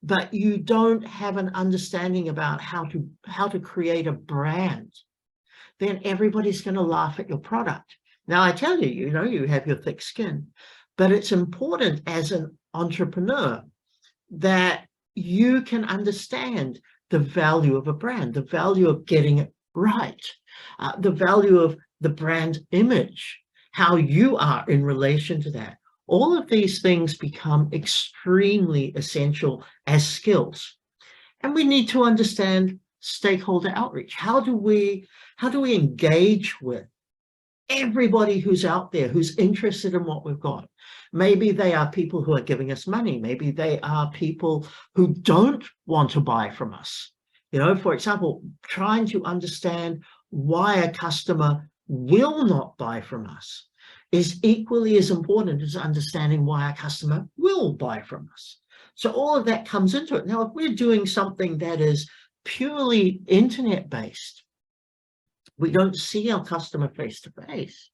but you don't have an understanding about how to create a brand, then everybody's going to laugh at your product. Now, I tell you, you know, you have your thick skin, but it's important as an entrepreneur that you can understand the value of a brand, the value of getting it right, the value of the brand image, how you are in relation to that. All of these things become extremely essential as skills. And we need to understand stakeholder outreach. How do we engage with everybody who's out there, who's interested in what we've got? Maybe they are people who are giving us money. Maybe they are people who don't want to buy from us. You know, for example, trying to understand why a customer will not buy from us is equally as important as understanding why a customer will buy from us. So all of that comes into it. Now, if we're doing something that is purely internet-based, we don't see our customer face to face,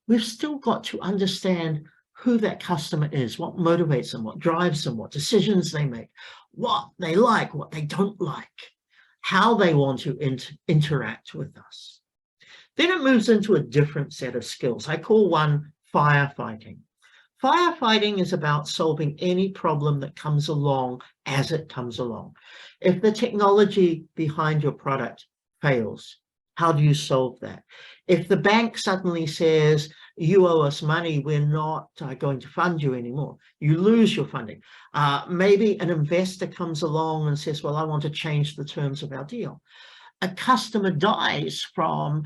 we've still got to understand who that customer is, what motivates them, what drives them, what decisions they make, what they like, what they don't like, how they want to interact with us. Then it moves into a different set of skills. I call one firefighting. Firefighting is about solving any problem that comes along as it comes along. If the technology behind your product fails, how do you solve that? If the bank suddenly says, you owe us money, we're not going to fund you anymore, you lose your funding. Maybe an investor comes along and says, well, I want to change the terms of our deal. A customer dies from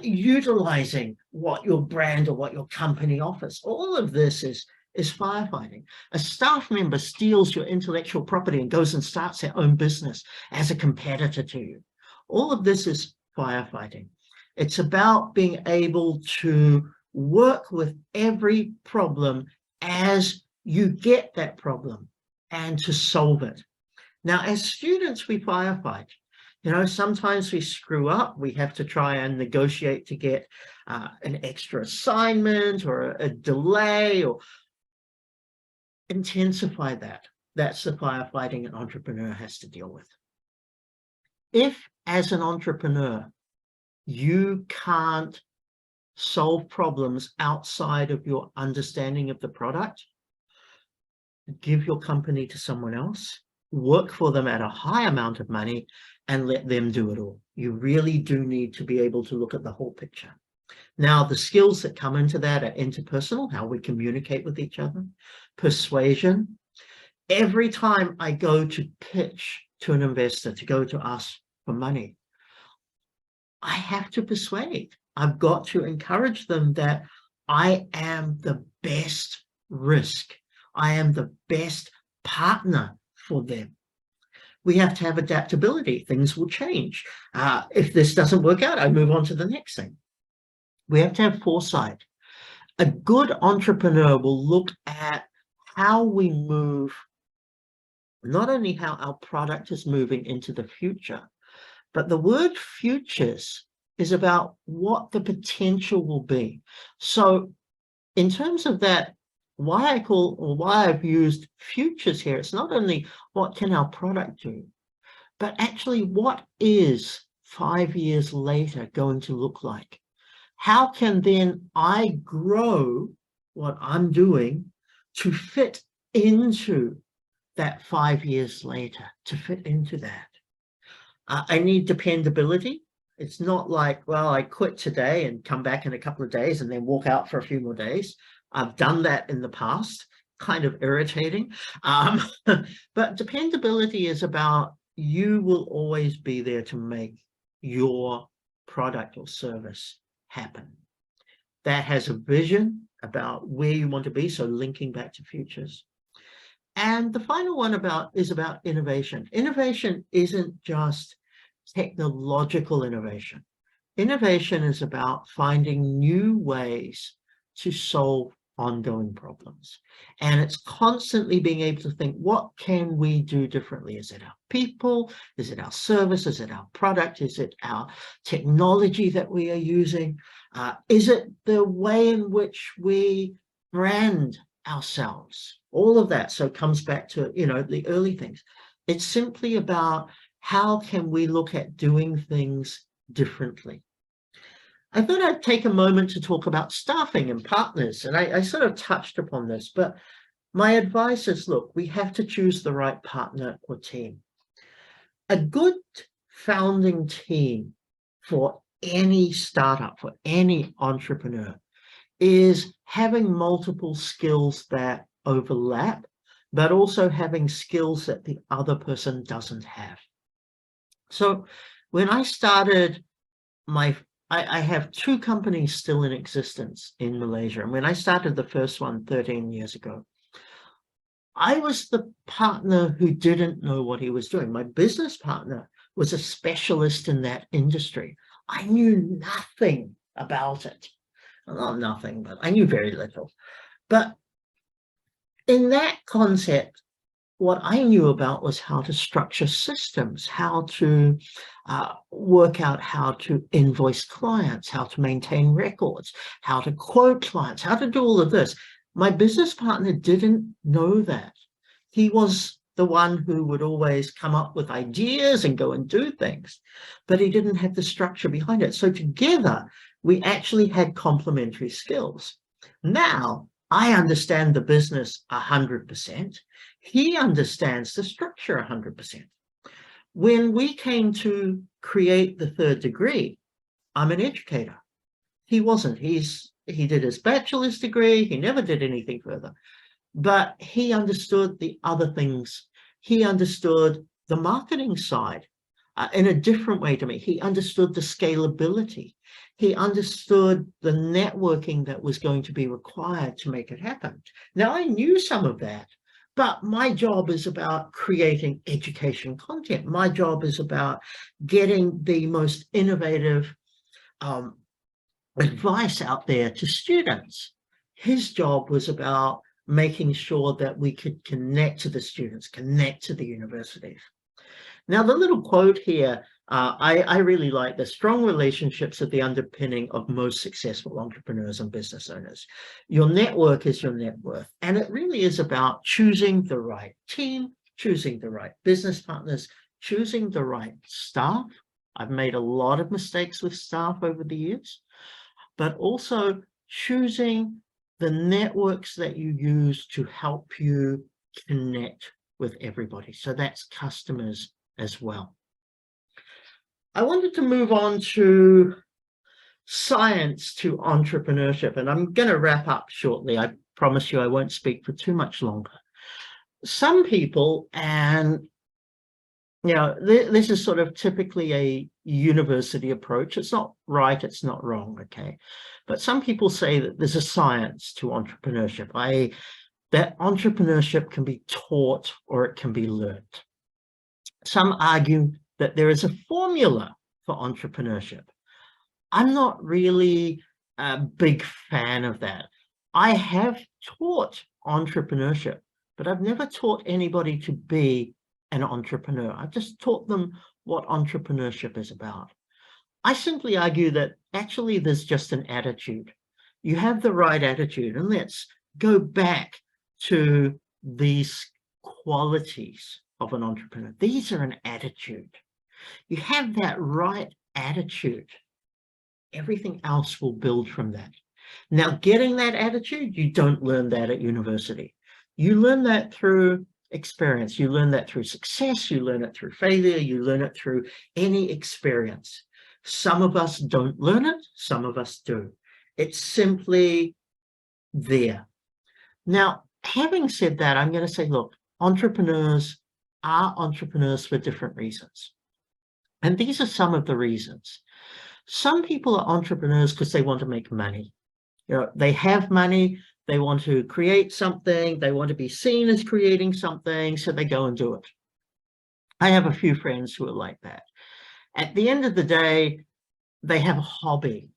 utilizing what your brand or what your company offers. All of this is firefighting. A staff member steals your intellectual property and goes and starts their own business as a competitor to you. All of this is firefighting. It's about being able to work with every problem as you get that problem and to solve it. Now, as students, we firefight. You know, sometimes we screw up. We have to try and negotiate to get an extra assignment or a delay or intensify that. That's the firefighting an entrepreneur has to deal with. If, as an entrepreneur, you can't solve problems outside of your understanding of the product, give your company to someone else, work for them at a high amount of money, and let them do it all. You really do need to be able to look at the whole picture. Now, the skills that come into that are interpersonal, how we communicate with each other, persuasion. Every time I go to pitch to an investor, to go to ask for money, I have to persuade. I've got to encourage them that I am the best risk. I am the best partner for them. We have to have adaptability. Things will change. If this doesn't work out, I move on to the next thing. We have to have foresight. A good entrepreneur will look at how we move, not only how our product is moving into the future, but the word futures is about what the potential will be. So in terms of that, why I've used futures here, it's not only what can our product do, but actually what is 5 years later going to look like? How can then I grow what I'm doing to fit into that 5 years later, to fit into that? I need dependability. It's not like, well, I quit today and come back in a couple of days and then walk out for a few more days. I've done that in the past, kind of irritating. But dependability is about you will always be there to make your product or service happen. That has a vision about where you want to be, so linking back to futures. And the final one is about innovation. Innovation isn't just technological innovation. Innovation is about finding new ways to solve ongoing problems. And it's constantly being able to think, what can we do differently? Is it our people? Is it our service? Is it our product? Is it our technology that we are using? Is it the way in which we brand ourselves? All of that. So it comes back to, you know, the early things. It's simply about how can we look at doing things differently? I thought I'd take a moment to talk about staffing and partners. And I sort of touched upon this, but my advice is, look, we have to choose the right partner or team. A good founding team for any startup, for any entrepreneur, is having multiple skills that overlap, but also having skills that the other person doesn't have. So when I started I have two companies still in existence in Malaysia. And when I started the first one 13 years ago, I was the partner who didn't know what he was doing. My business partner was a specialist in that industry. I knew nothing about it. Well, not nothing, but I knew very little. But in that concept, what I knew about was how to structure systems, how to work out how to invoice clients, how to maintain records, how to quote clients, how to do all of this. My business partner didn't know that. He was the one who would always come up with ideas and go and do things, but he didn't have the structure behind it. So together, we actually had complementary skills. Now, I understand the business 100%. He understands the structure 100%. When we came to create the third degree, I'm an educator. He wasn't. He did his bachelor's degree. He never did anything further. But he understood the other things. He understood the marketing side in a different way to me. He understood the scalability. He understood the networking that was going to be required to make it happen. Now, I knew some of that, but my job is about creating education content. My job is about getting the most innovative advice out there to students. His job was about making sure that we could connect to the students, connect to the universities. Now, the little quote here, I really like the strong relationships are the underpinning of most successful entrepreneurs and business owners. Your network is your net worth. And it really is about choosing the right team, choosing the right business partners, choosing the right staff. I've made a lot of mistakes with staff over the years, but also choosing the networks that you use to help you connect with everybody. So that's customers as well. I wanted to move on to science to entrepreneurship, and I'm going to wrap up shortly. I promise you I won't speak for too much longer. Some people, and you know, this is sort of typically a university approach. It's not right, it's not wrong, okay? But some people say that there's a science to entrepreneurship. That entrepreneurship can be taught or it can be learned. Some argue that there is a formula for entrepreneurship. I'm not really a big fan of that. I have taught entrepreneurship, but I've never taught anybody to be an entrepreneur. I've just taught them what entrepreneurship is about. I simply argue that actually there's just an attitude. You have the right attitude, and let's go back to these qualities of an entrepreneur. These are an attitude. You have that right attitude, everything else will build from that. Now, getting that attitude, you don't learn that at university. You learn that through experience. You learn that through success. You learn it through failure. You learn it through any experience. Some of us don't learn it. Some of us do. It's simply there. Now, having said that, I'm going to say, look, entrepreneurs are entrepreneurs for different reasons. And these are some of the reasons. Some people are entrepreneurs because they want to make money. You know, they have money, they want to create something, they want to be seen as creating something, so they go and do it. I have a few friends who are like that. At the end of the day, they have a hobby,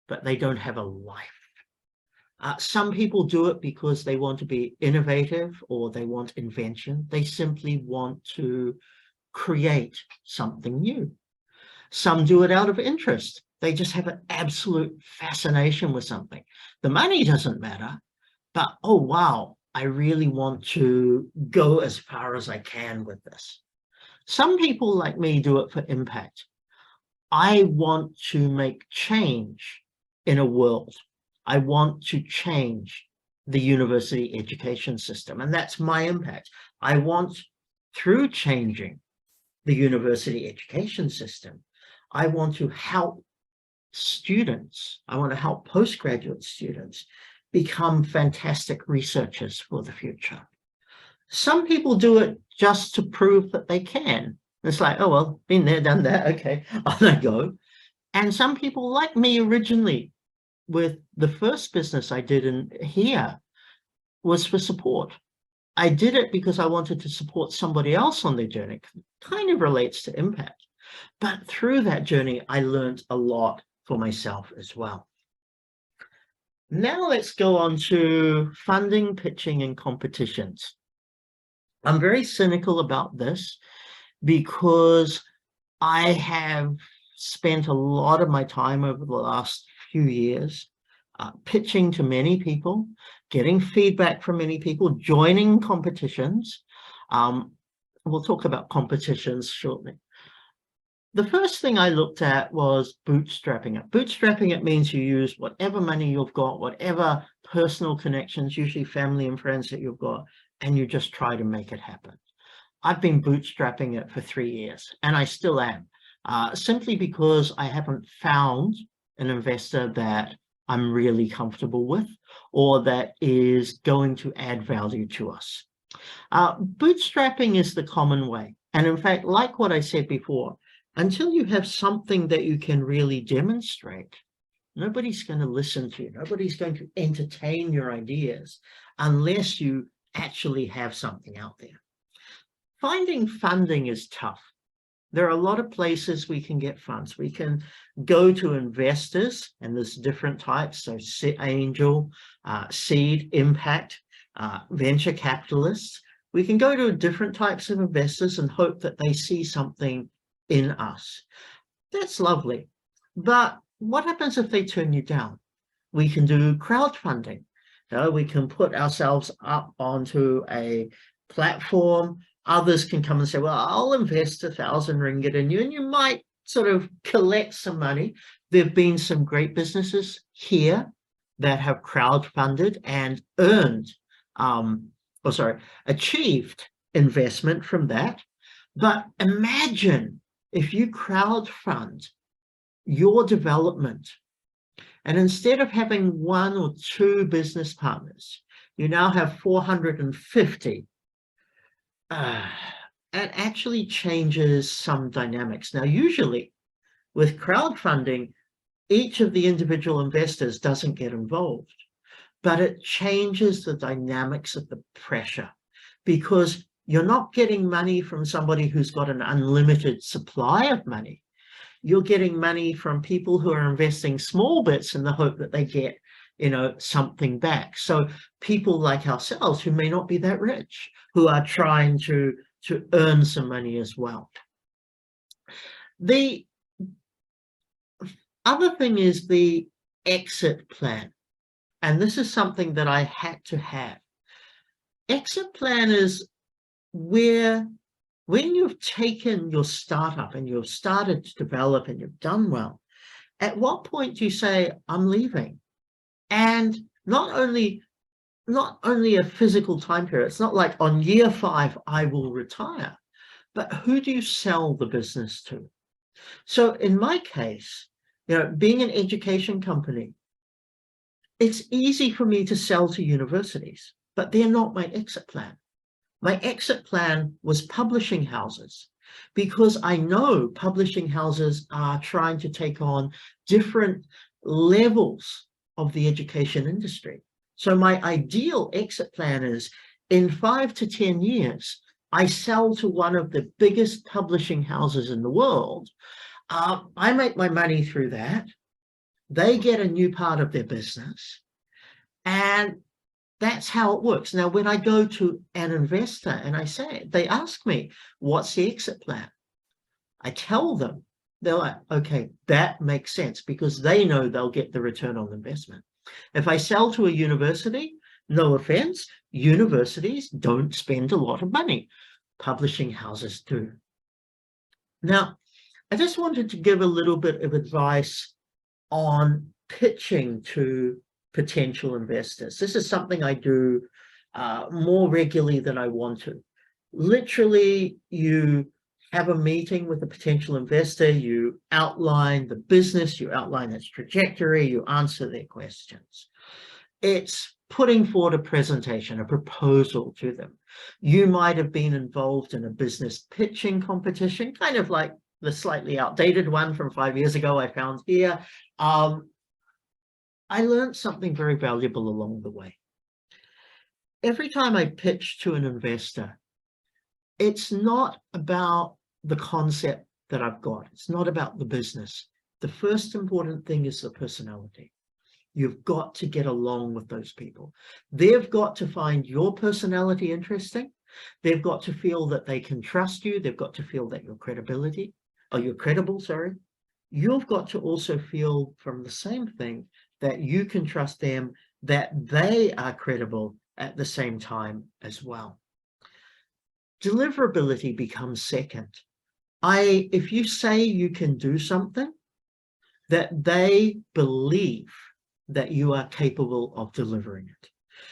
but they don't have a life. Some people do it because they want to be innovative or they want invention. They simply want to create something new. Some do it out of interest. They just have an absolute fascination with something. The money doesn't matter, but oh, wow, I really want to go as far as I can with this. Some people like me do it for impact. I want to make change in a world. I want to change the university education system, and that's my impact. I want, through changing the university education system, I want to help students, I want to help postgraduate students become fantastic researchers for the future. Some people do it just to prove that they can. It's like, oh, well, been there, done that. Okay, on I go. And some people, like me originally, with the first business I did in here, was for support. I did it because I wanted to support somebody else on their journey. Kind of relates to impact. But through that journey, I learned a lot for myself as well. Now let's go on to funding, pitching, and competitions. I'm very cynical about this because I have spent a lot of my time over the last few years pitching to many people, getting feedback from many people, joining competitions. We'll talk about competitions shortly. The first thing I looked at was bootstrapping it. Bootstrapping it means you use whatever money you've got, whatever personal connections, usually family and friends that you've got, and you just try to make it happen. I've been bootstrapping it for 3 years, and I still am, simply because I haven't found an investor that I'm really comfortable with or that is going to add value to us. Bootstrapping is the common way. And in fact, like what I said before, until you have something that you can really demonstrate, nobody's going to listen to you. Nobody's going to entertain your ideas unless you actually have something out there. Finding funding is tough. There are a lot of places we can get funds. We can go to investors, and there's different types. So angel, seed, impact, venture capitalists. We can go to different types of investors and hope that they see something in us. That's lovely. But what happens if they turn you down? We can do crowdfunding. We can put ourselves up onto a platform. Others can come and say, well, I'll invest 1,000 ringgit in you, and you might sort of collect some money. There have been some great businesses here that have crowdfunded and earned, achieved investment from that. But imagine if you crowdfund your development, and instead of having 1 or 2 business partners, you now have 450. It actually changes some dynamics. Now, usually with crowdfunding, each of the individual investors doesn't get involved, but it changes the dynamics of the pressure, because you're not getting money from somebody who's got an unlimited supply of money. You're getting money from people who are investing small bits in the hope that they get, something back. So people like ourselves who may not be that rich, who are trying to earn some money as well. The other thing is the exit plan. And this is something that I had to have. Exit plan is where, when you've taken your startup and you've started to develop and you've done well, at what point do you say, I'm leaving? And not only a physical time period, it's not like on year 5, I will retire, but who do you sell the business to? So in my case, being an education company, it's easy for me to sell to universities, but they're not my exit plan. My exit plan was publishing houses, because I know publishing houses are trying to take on different levels of the education industry. So my ideal exit plan is, in 5 to 10 years, I sell to one of the biggest publishing houses in the world. I make my money through that. They get a new part of their business. And that's how it works. Now, when I go to an investor and they ask me, what's the exit plan? I tell them, they're like, okay, that makes sense, because they know they'll get the return on investment. If I sell to a university, no offense, universities don't spend a lot of money. Publishing houses do. Now, I just wanted to give a little bit of advice on pitching to potential investors. This is something I do more regularly than I want to. Literally, you have a meeting with a potential investor, you outline the business, you outline its trajectory, you answer their questions. It's putting forward a presentation, a proposal to them. You might have been involved in a business pitching competition, kind of like the slightly outdated one from 5 years ago I found here. I learned something very valuable along the way. Every time I pitch to an investor, it's not about the concept that I've got. It's not about the business. The first important thing is the personality. You've got to get along with those people. They've got to find your personality interesting. They've got to feel that they can trust you. They've got to feel that you're credible, sorry. You've got to also feel from the same thing that you can trust them, that they are credible at the same time as well. Deliverability becomes second. If you say you can do something, that they believe that you are capable of delivering it.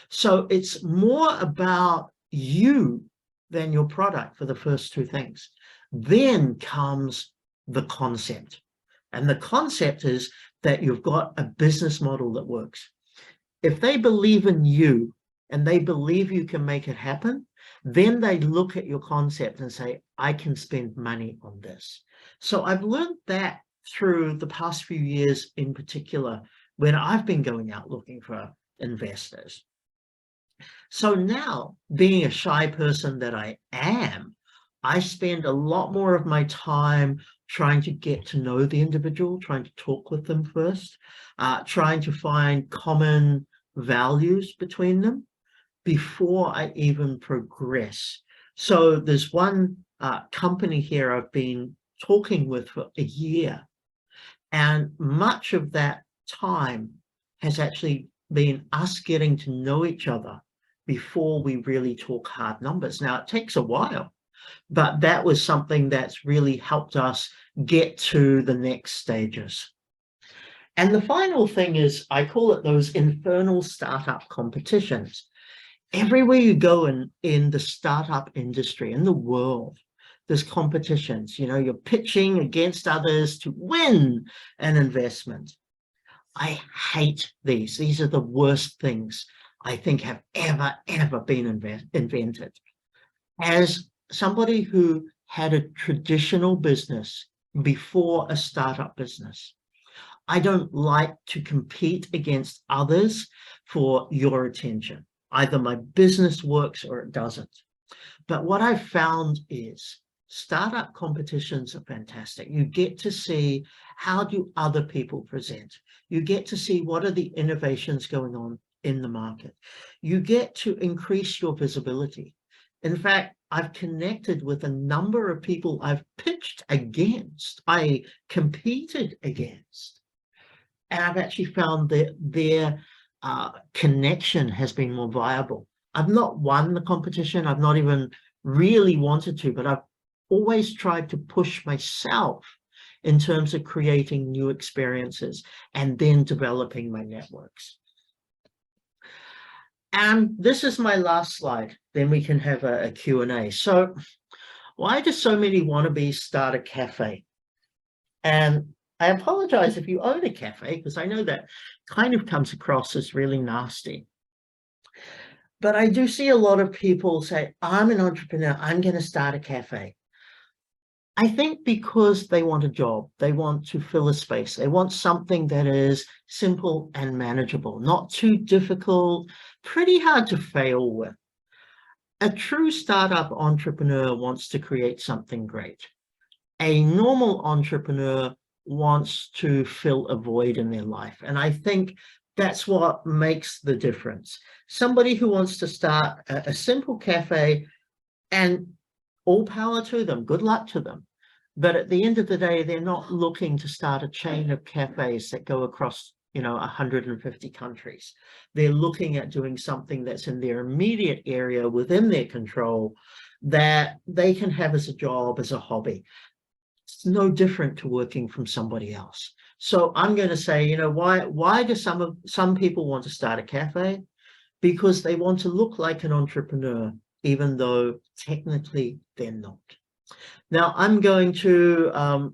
So it's more about you than your product for the first two things. Then comes the concept. And the concept is that you've got a business model that works. If they believe in you and they believe you can make it happen, then they look at your concept and say, I can spend money on this. So I've learned that through the past few years in particular, when I've been going out looking for investors. So now, being a shy person that I am, I spend a lot more of my time trying to get to know the individual, trying to talk with them first, trying to find common values between them before I even progress. So there's one company here I've been talking with for a year, and much of that time has actually been us getting to know each other before we really talk hard numbers. Now, it takes a while, but that was something that's really helped us get to the next stages. And the final thing is, I call it those infernal startup competitions. Everywhere you go in the startup industry, in the world, there's competitions. You know, you're pitching against others to win an investment. I hate these. These are the worst things I think have ever been invented. As somebody who had a traditional business before a startup business, I don't like to compete against others for your attention. Either my business works or it doesn't. But what I've found is startup competitions are fantastic. You get to see how do other people present. You get to see what are the innovations going on in the market. You get to increase your visibility. In fact, I've connected with a number of people I've pitched against, I competed against, and I've actually found that their connection has been more viable. I've not won the competition. I've not even really wanted to, but I've always tried to push myself in terms of creating new experiences and then developing my networks. And this is my last slide. Then we can have a Q&A. So why do so many wannabes start a cafe? And I apologize if you own a cafe, because I know that kind of comes across as really nasty. But I do see a lot of people say, I'm an entrepreneur, I'm going to start a cafe. I think because they want a job, they want to fill a space, they want something that is simple and manageable, not too difficult, pretty hard to fail with. A true startup entrepreneur wants to create something great. A normal entrepreneur wants to fill a void in their life. And I think that's what makes the difference. Somebody who wants to start a simple cafe, and all power to them, good luck to them. But at the end of the day, they're not looking to start a chain of cafes that go across, 150 countries. They're looking at doing something that's in their immediate area within their control that they can have as a job, as a hobby. it's no different to working from somebody else. So I'm going to say, you know, why do some people want to start a cafe? Because they want to look like an entrepreneur, even though technically they're not. Now I'm going to